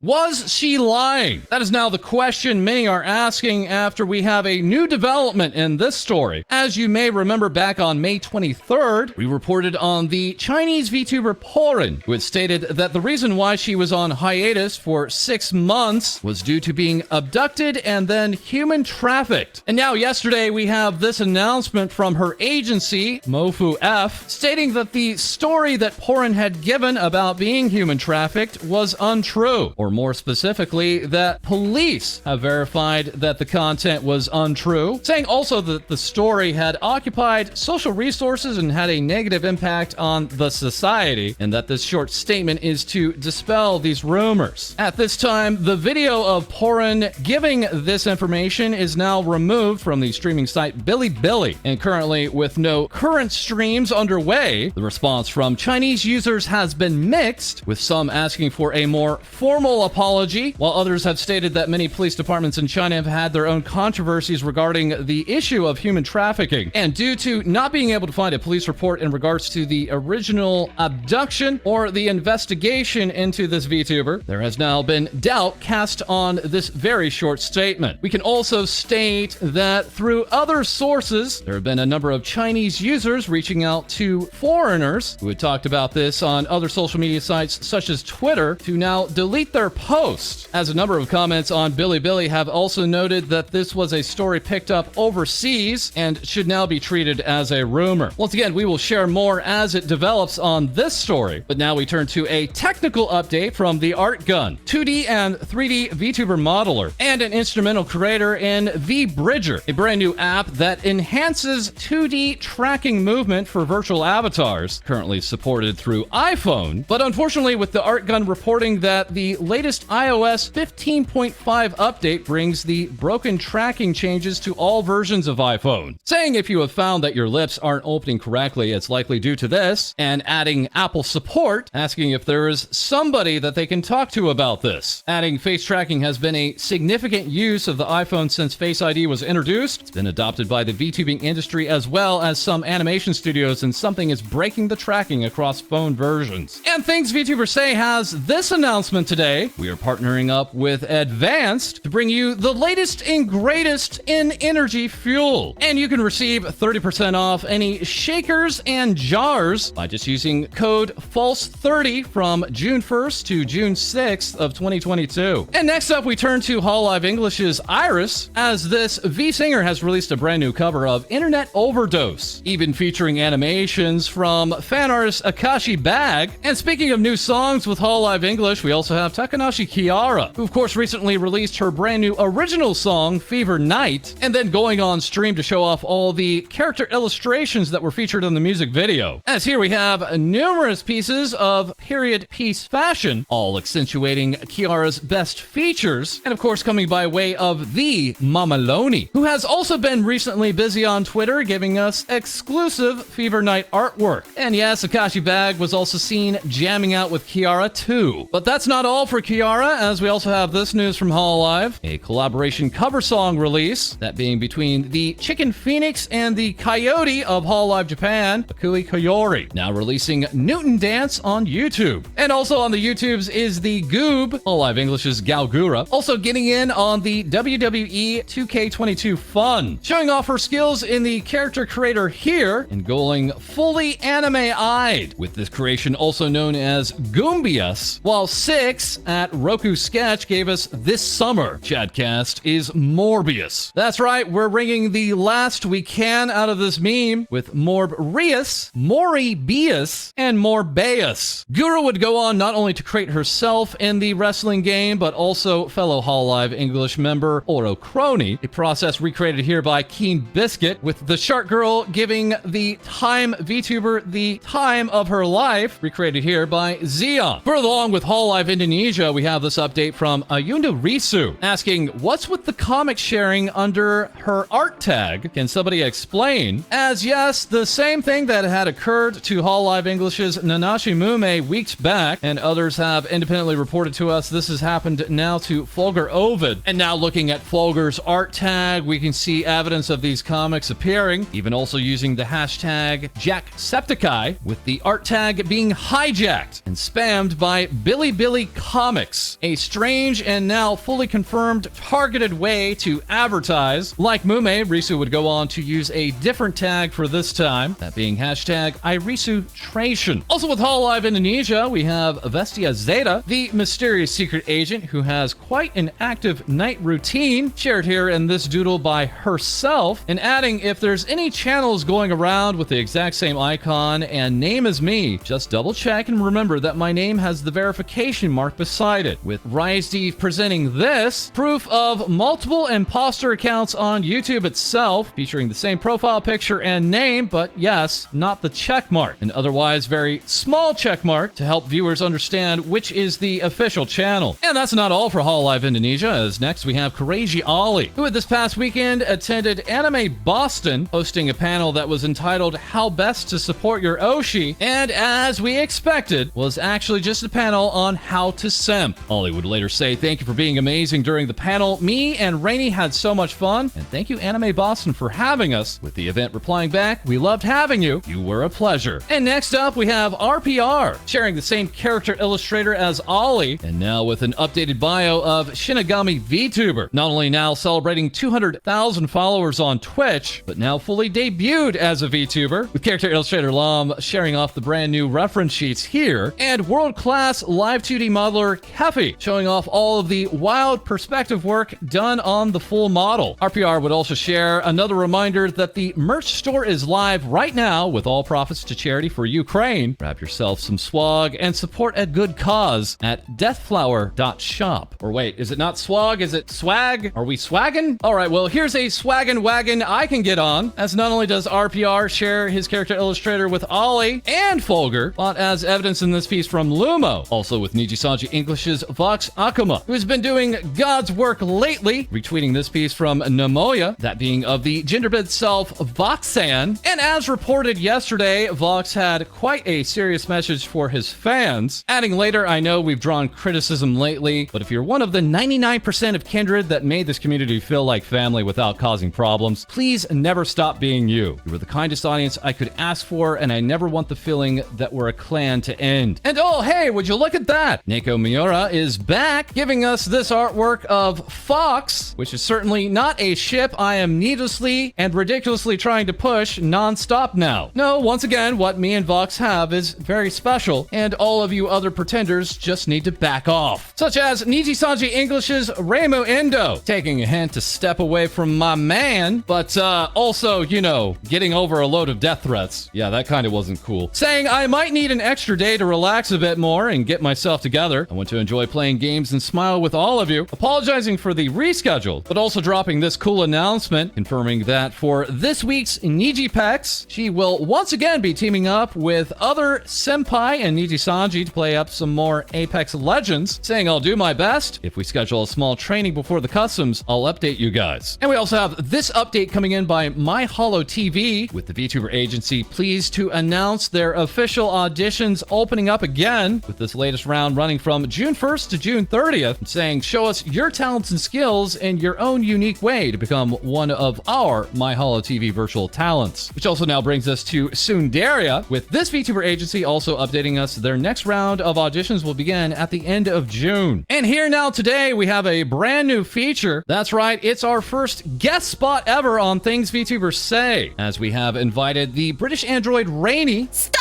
Was she lying? That is now the question many are asking after we have a new development in this story. As you may remember, back on May 23rd, we reported on the Chinese VTuber Porin, who had stated that the reason why she was on hiatus for 6 months was due to being abducted and then human trafficked. And now yesterday we have this announcement from her agency, Mofu F, stating that the story that Porin had given about being human trafficked was untrue, or more specifically, that police have verified that the content was untrue, saying also that the story had occupied social resources and had a negative impact on the society, and that this short statement is to dispel these rumors. At this time, the video of Porin giving this information is now removed from the streaming site Bilibili, and currently with no current streams underway, the response from Chinese users has been mixed, with some asking for a more formal apology, while others have stated that many police departments in China have had their own controversies regarding the issue of human trafficking. And due to not being able to find a police report in regards to the original abduction or the investigation into this VTuber, there has now been doubt cast on this very short statement. We can also state that through other sources, there have been a number of Chinese users reaching out to foreigners who had talked about this on other social media sites such as Twitter to now delete their post, as a number of comments on Bilibili have also noted that this was a story picked up overseas and should now be treated as a rumor. Once again, we will share more as it develops on this story, but now we turn to a technical update from the Art Gun, 2D and 3D VTuber modeler, and an instrumental creator in VBridger, a brand new app that enhances 2D tracking movement for virtual avatars, currently supported through iPhone. But unfortunately, with the Art Gun reporting that the latest iOS 15.5 update brings the broken tracking changes to all versions of iPhone, saying if you have found that your lips aren't opening correctly, it's likely due to this, and adding Apple support, asking if there is somebody that they can talk to about this. Adding face tracking has been a significant use of the iPhone since Face ID was introduced. It's been adopted by the VTubing industry as well as some animation studios, and something is breaking the tracking across phone versions. And Things VTubers Say has this announcement today. We are partnering up with ADVANCEDgg to bring you the latest and greatest in energy fuel. And you can receive 30% off any shakers and jars by just using code FALSE30 from June 1st to June 6th of 2022. And next up, we turn to Hololive English's IRyS, as this V-singer has released a brand new cover of Internet Overdose, even featuring animations from fan artist Akashi Bag. And speaking of new songs with Hololive English, we also have Takanashi Kiara, who of course recently released her brand new original song, Fever Night, and then going on stream to show off all the character illustrations that were featured in the music video. As here we have numerous pieces of period piece fashion, all accentuating Kiara's best features, and of course coming by way of the Mamaloni, who has also been recently busy on Twitter giving us exclusive Fever Night artwork. And yes, Akashi Bag was also seen jamming out with Kiara too. But that's not all for Kiara, as we also have this news from Hololive, a collaboration cover song release, that being between the Chicken Phoenix and the Coyote of Hololive Japan, Hakui Koyori, now releasing Newton Dance on YouTube. And also on the YouTubes is the Goob, Hololive English's Gawr, also getting in on the WWE 2K22 fun, showing off her skills in the character creator here and going fully anime-eyed, with this creation also known as Goombias, while Six at Roku Sketch gave us This Summer Chadcast is Morbius. That's right, we're wringing the last we can out of this meme with Morbius, Moribius, and Morbeus. Gura would go on not only to create herself in the wrestling game, but also fellow Hololive English member Oro Crony, a process recreated here by Keen Biscuit, with the Shark Girl giving the Time VTuber the time of her life, recreated here by Zeon. Further along with Hololive Indonesia, we have this update from Ayunda Risu, asking, what's with the comic sharing under her art tag? Can somebody explain? As yes, the same thing that had occurred to Hololive English's Nanashi Mume weeks back, and others have independently reported to us this has happened now to Fulgar Ovid. And now looking at Fulgar's art tag, we can see evidence of these comics appearing, even also using the hashtag Jacksepticeye, with the art tag being hijacked and spammed by Bilibili comics. A strange and now fully confirmed targeted way to advertise. Like Mume, Risu would go on to use a different tag for this time, that being hashtag IRyS. Also with Hololive Indonesia, we have Vestia Zeta, the mysterious secret agent who has quite an active night routine, shared here in this doodle by herself, and adding, if there's any channels going around with the exact same icon and name as me, just double check and remember that my name has the verification mark beside it, with ADVANCEDgg presenting this proof of multiple imposter accounts on YouTube itself, featuring the same profile picture and name, but yes, not the check mark, an otherwise very small check mark to help viewers understand which is the official channel. And that's not all for Hololive Indonesia, as next we have Kureiji Ollie, who this past weekend attended Anime Boston, hosting a panel that was entitled How Best to Support Your Oshi, and as we expected, was actually just a panel on how to simp. Ollie would later say, "Thank you for being amazing during the panel. Me and Reiny had so much fun, and thank you Anime Boston for having us," with the event replying back, "We loved having you. You were a pleasure." And next up, we have RPR, sharing the same character illustrator as Ollie, and now with an updated bio of Shinigami Vtuber, not only now celebrating 200,000 followers on Twitch, but now fully debuted as a VTuber, with character illustrator Lam sharing off the brand new reference sheets here, and world-class live 2D modeler Kefi showing off all of the wild perspective work done on the full model. RPR would also share another reminder that the merch store is live right now with all profits to charity for Ukraine. Grab yourself some swag and support a good cause at deathflower.shop. Or wait, is it not swag? Is it swag? Are we swaggin'? Alright, well here's a swaggin' wagon I can get on, as not only does RPR share his character illustrator with Ollie and Fulgar, but as evidence in this piece from Lumo, also with Nijisanji English's Vox Akuma, who has been doing God's work lately, retweeting this piece from Namoya, that being of the genderbid self Voxan. And as reported yesterday, Vox had quite a serious message for his fans, adding later, "I know we've drawn criticism lately, but if you're one of the 99% of kindred that made this community feel like family without causing problems, please never stop being you. You were the kindest audience I could ask for, and I never want the feeling that we're a clan to end." And oh hey, would you look at that? Neko Miura is back, giving us this artwork of Fox, which is certainly not a ship I am needlessly and ridiculously trying to push non-stop now. No, once again, what me and Vox have is very special, and all of you other pretenders just need to back off. Such as Nijisanji English's Reimu Endou, taking a hint to step away from my man, but also, you know, getting over a load of death threats. Yeah, that kind of wasn't cool. Saying I might need an extra day to relax a bit more and get myself together. I want to enjoy playing games and smile with all of you. Apologizing for the reschedule, but also dropping this cool announcement, confirming that for this week's Nijipex, she will once again be teaming up with other senpai and Nijisanji to play up some more Apex Legends, saying I'll do my best. If we schedule a small training before the customs, I'll update you guys. And we also have this update coming in by MyHolo TV, with the VTuber agency pleased to announce their official auditions opening up again, with this latest round running from June 1st to June 30th, saying show us your talents and skills in your own unique way to become one of our MyHolo TV virtual talents. Which also now brings us to Tsunderia, with this VTuber agency also updating us their next round of auditions will begin at the end of June. And here now today we have a brand new feature. That's right, it's our first guest spot ever on Things VTubers Say, as we have invited the British android Reiny. Stop!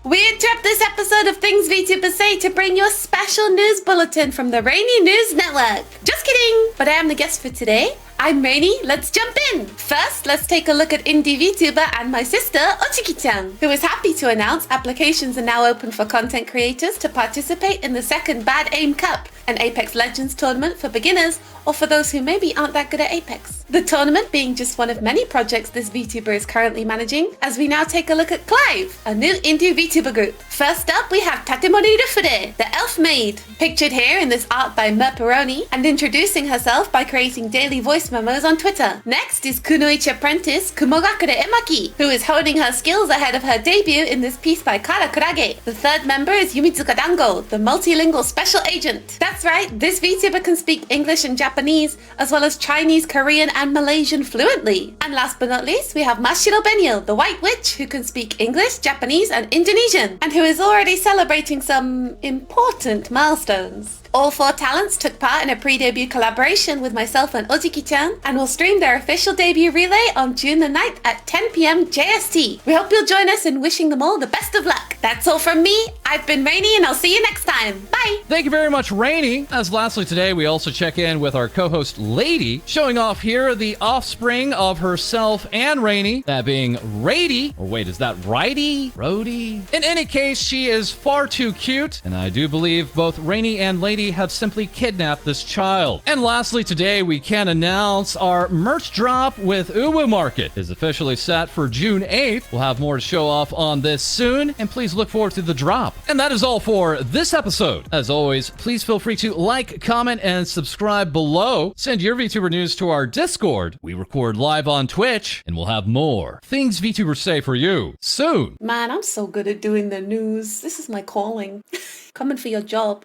We interrupt this episode of Things VTubers Say to bring you a special news bulletin from the Reiny News Network. Just kidding, but I am the guest for today. I'm Reiny, let's jump in. First, let's take a look at indie VTuber and my sister, Ochiki-chan, who is happy to announce applications are now open for content creators to participate in the second Bad Aim Cup, an Apex Legends tournament for beginners or for those who maybe aren't that good at Apex. The tournament being just one of many projects this VTuber is currently managing, as we now take a look at Clive, a new indie VTuber group. First up, we have Tatemori Rufure, the Elf Maid, pictured here in this art by Merperoni, and introducing herself by creating daily voice memos on Twitter. Next is Kunoichi apprentice Kumogakure Emaki, who is honing her skills ahead of her debut in this piece by Kara Kurage. The third member is Yumitsuka Dango, the multilingual special agent. That's right, this VTuber can speak English and Japanese Japanese, as well as Chinese, Korean, and Malaysian fluently. And last but not least, we have Mashiro Benil, the White Witch, who can speak English, Japanese, and Indonesian, and who is already celebrating some important milestones. All 4 talents took part in a pre-debut collaboration with myself and Ojiki-chan, and will stream their official debut relay on June the 9th at 10 p.m. JST. We hope you'll join us in wishing them all the best of luck. That's all from me. I've been Reiny, and I'll see you next time. Bye! Thank you very much, Reiny. As lastly today, we also check in with our co-host, Lady, showing off here the offspring of herself and Reiny, that being Rady. Or wait, is that Righty? Rody? In any case, she is far too cute, and I do believe both Reiny and Lady have simply kidnapped this child. And lastly today, we can announce our merch drop with Uwu Market is officially set for June 8th. We'll have more to show off on this soon, and please look forward to the drop. And that is all for this episode. As always, please feel free to like, comment, and subscribe below. Send your VTuber news to our Discord. We record live on Twitch, and we'll have more things VTubers say for you soon. Man, I'm so good at doing the news. This is my calling. Coming for your job.